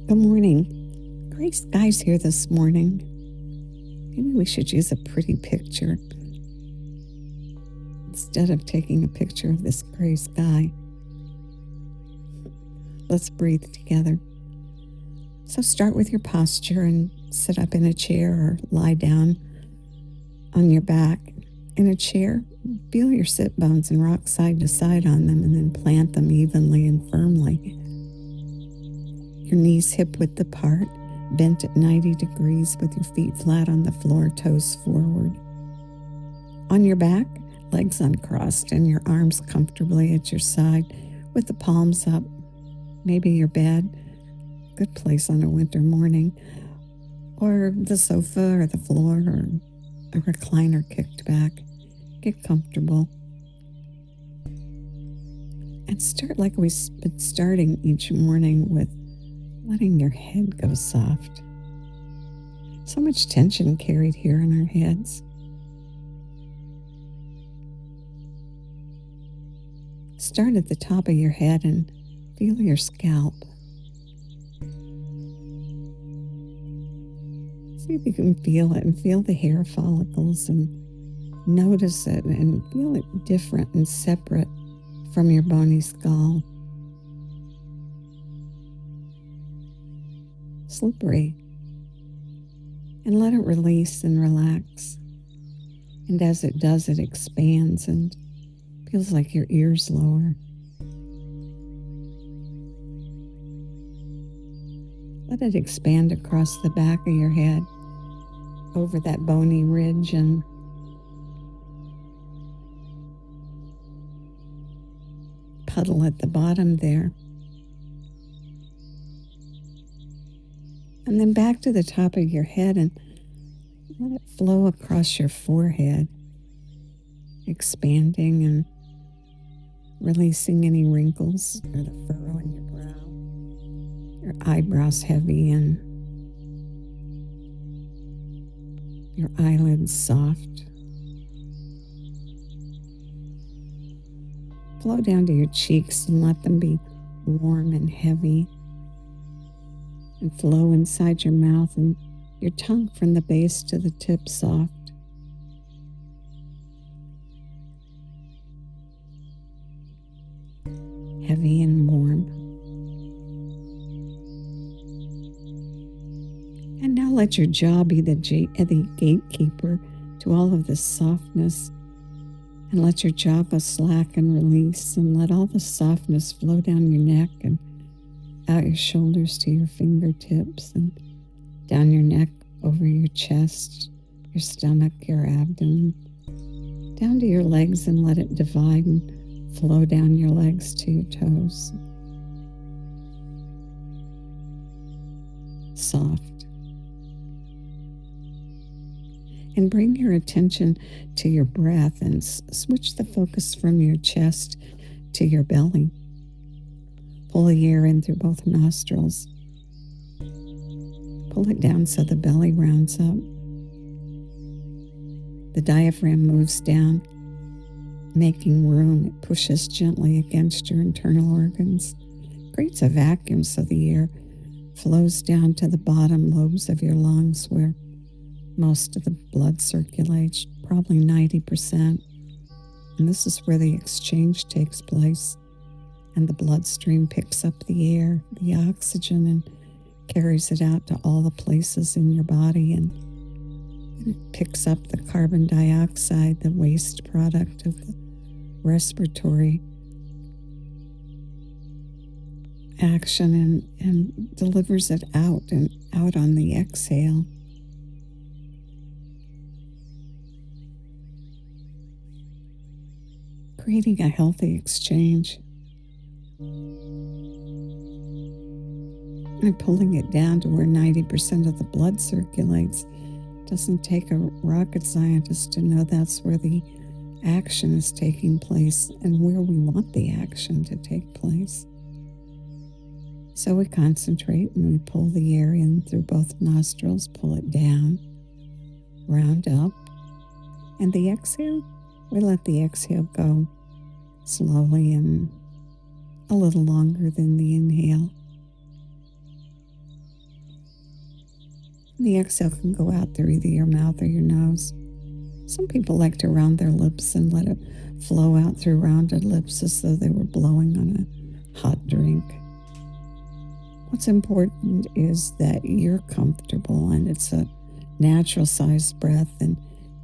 Good morning. Gray skies here this morning. Maybe we should use a pretty picture instead of taking a picture of this gray sky. Let's breathe together. So start with your posture and sit up in a chair or lie down on your back. In a chair, feel your sit bones and rock side to side on them and then plant them evenly and firmly. Your knees hip width apart, bent at 90 degrees with your feet flat on the floor, toes forward. On your back, legs uncrossed and your arms comfortably at your side with the palms up. Maybe your bed, good place on a winter morning, or the sofa or the floor or a recliner kicked back. Get comfortable. And start like we've been starting each morning with letting your head go soft. So much tension carried here in our heads. Start at the top of your head and feel your scalp. See if you can feel it and feel the hair follicles and notice it and feel it different and separate from your bony skull. Slippery. And let it release and relax. And as it does, it expands and feels like your ears lower. Let it expand across the back of your head, over that bony ridge, and puddle at the bottom there. And then back to the top of your head and let it flow across your forehead, expanding and releasing any wrinkles or the furrow in your brow, your eyebrows heavy and your eyelids soft. Flow down to your cheeks and let them be warm and heavy, and flow inside your mouth and your tongue from the base to the tip soft. Heavy and warm. And now let your jaw be the gatekeeper to all of this softness. And let your jaw go slack and release, and let all the softness flow down your neck and out your shoulders to your fingertips and down your neck over your chest, your stomach, your abdomen, down to your legs, and let it divide and flow down your legs to your toes. Soft. And bring your attention to your breath and switch the focus from your chest to your belly. Pull the air in through both nostrils. Pull it down so the belly rounds up. The diaphragm moves down, making room. It pushes gently against your internal organs, creates a vacuum so the air flows down to the bottom lobes of your lungs where most of the blood circulates, probably 90%. And this is where the exchange takes place. And the bloodstream picks up the air, the oxygen, and carries it out to all the places in your body. And it picks up the carbon dioxide, the waste product of the respiratory action, and delivers it out and out on the exhale. Creating a healthy exchange. And pulling it down to where 90% of the blood circulates. Doesn't take a rocket scientist to know that's where the action is taking place and where we want the action to take place. So we concentrate and we pull the air in through both nostrils, pull it down, round up, and the exhale, we let the exhale go slowly and a little longer than the inhale. The exhale can go out through either your mouth or your nose. Some people like to round their lips and let it flow out through rounded lips as though they were blowing on a hot drink. What's important is that you're comfortable and it's a natural sized breath and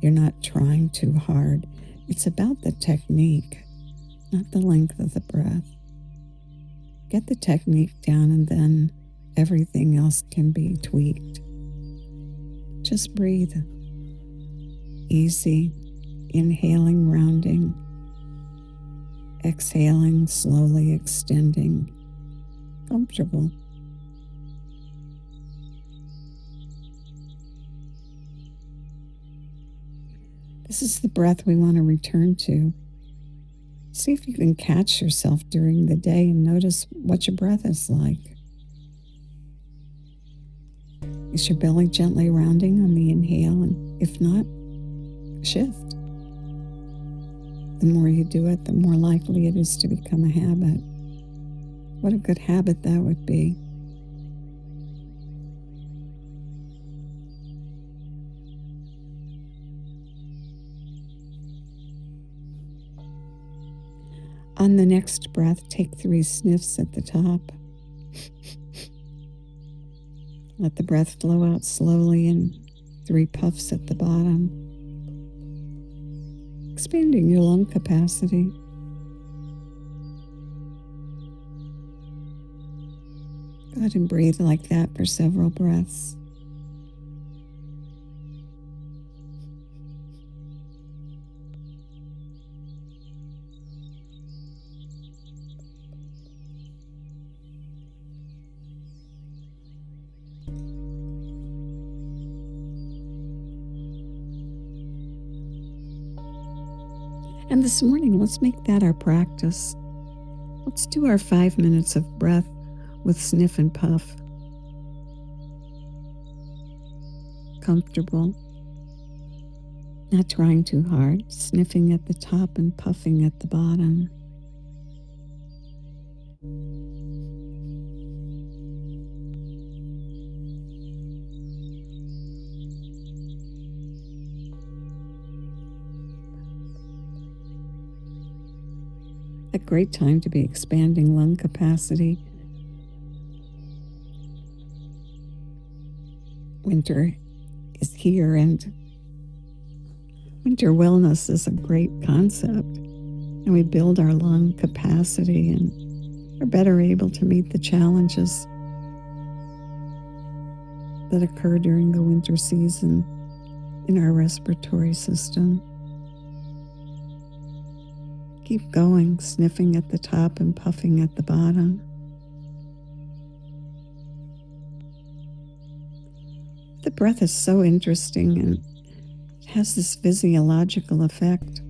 you're not trying too hard. It's about the technique, not the length of the breath. Get the technique down and then everything else can be tweaked. Just breathe. Easy, inhaling, rounding, exhaling, slowly extending, comfortable. This is the breath we want to return to. See if you can catch yourself during the day and notice what your breath is like. Is your belly gently rounding on the inhale? And if not, shift. The more you do it, the more likely it is to become a habit. What a good habit that would be. On the next breath, take 3 sniffs at the top. Let the breath flow out slowly and 3 puffs at the bottom. Expanding your lung capacity. Go ahead and breathe like that for several breaths. And this morning, let's make that our practice. Let's do our 5 minutes of breath with sniff and puff. Comfortable. Not trying too hard. Sniffing at the top and puffing at the bottom. A great time to be expanding lung capacity. Winter is here, and winter wellness is a great concept. And we build our lung capacity and are better able to meet the challenges that occur during the winter season in our respiratory system. Keep going, sniffing at the top and puffing at the bottom. The breath is so interesting and it has this physiological effect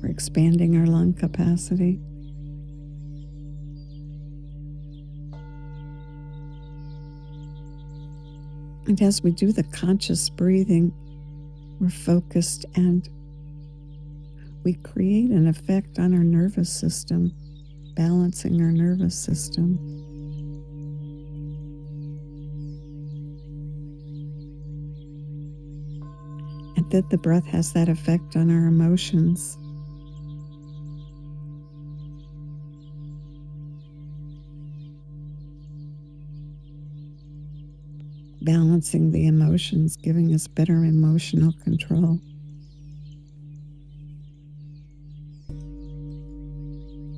for expanding our lung capacity. And as we do the conscious breathing, we're focused and we create an effect on our nervous system, balancing our nervous system. And that the breath has that effect on our emotions. Balancing the emotions, giving us better emotional control.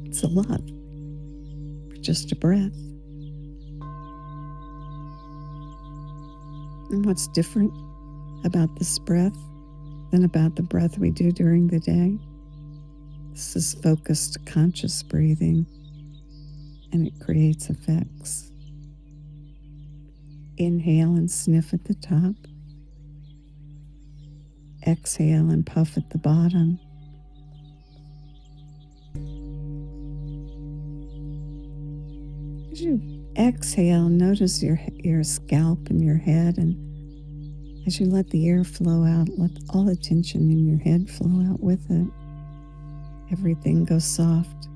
It's a lot for just a breath. And what's different about this breath than about the breath we do during the day? This is focused, conscious breathing, and it creates effects. Inhale and sniff at the top. Exhale and puff at the bottom. As you exhale, notice your scalp and your head, and as you let the air flow out, let all the tension in your head flow out with it. Everything goes soft.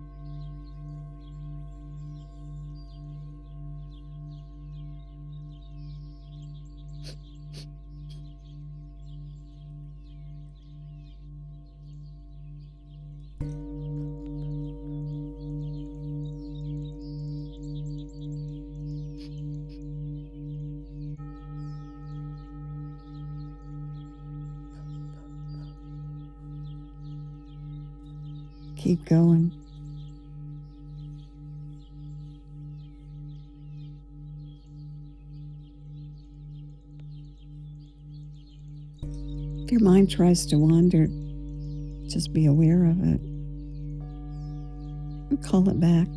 Keep going. If your mind tries to wander, just be aware of it and call it back.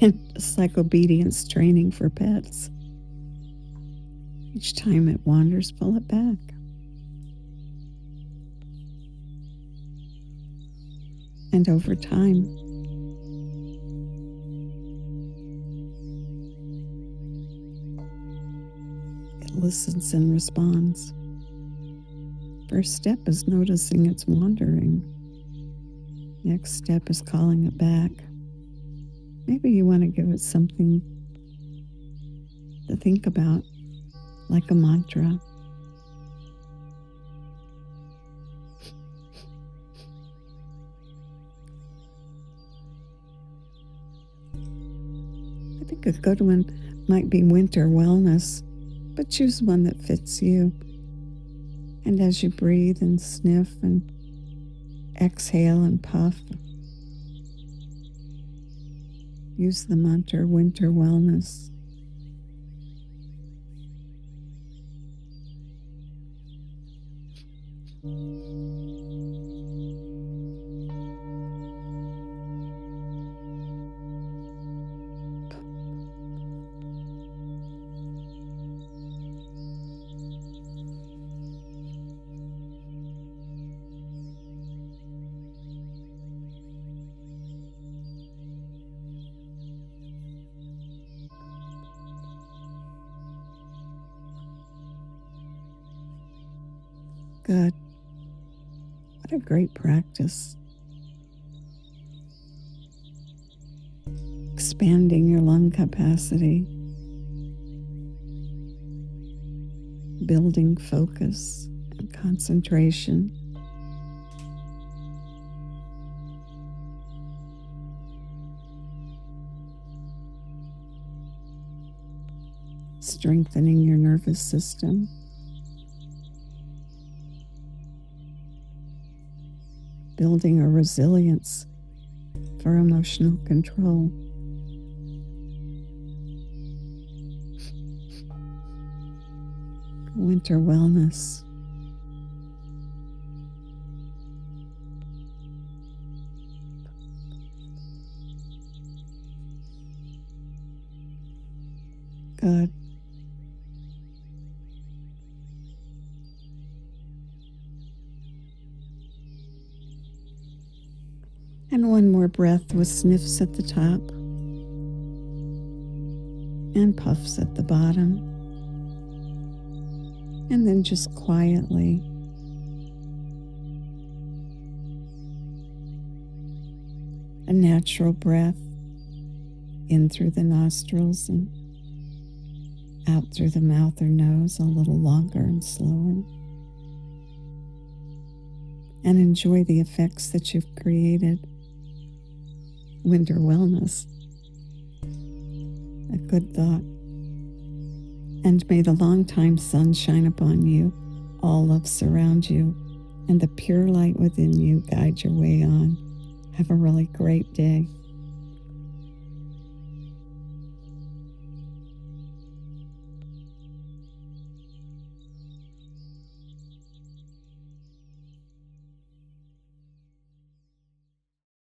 And just like obedience training for pets, each time it wanders, pull it back. And over time, it listens and responds. First step is noticing it's wandering. Next step is calling it back. Maybe you want to give it something to think about, like a mantra. I think a good one might be winter wellness, but choose one that fits you. And as you breathe and sniff and exhale and puff, use the mantra winter wellness. Good. What a great practice. Expanding your lung capacity, building focus and concentration. Strengthening your nervous system. Building a resilience for emotional control. Winter wellness. Good. And one more breath with sniffs at the top and puffs at the bottom. And then just quietly a natural breath in through the nostrils and out through the mouth or nose, a little longer and slower. And enjoy the effects that you've created. Winter wellness, a good thought. And may the long-time sun shine upon you, all love surround you, and the pure light within you guide your way on. Have a really great day.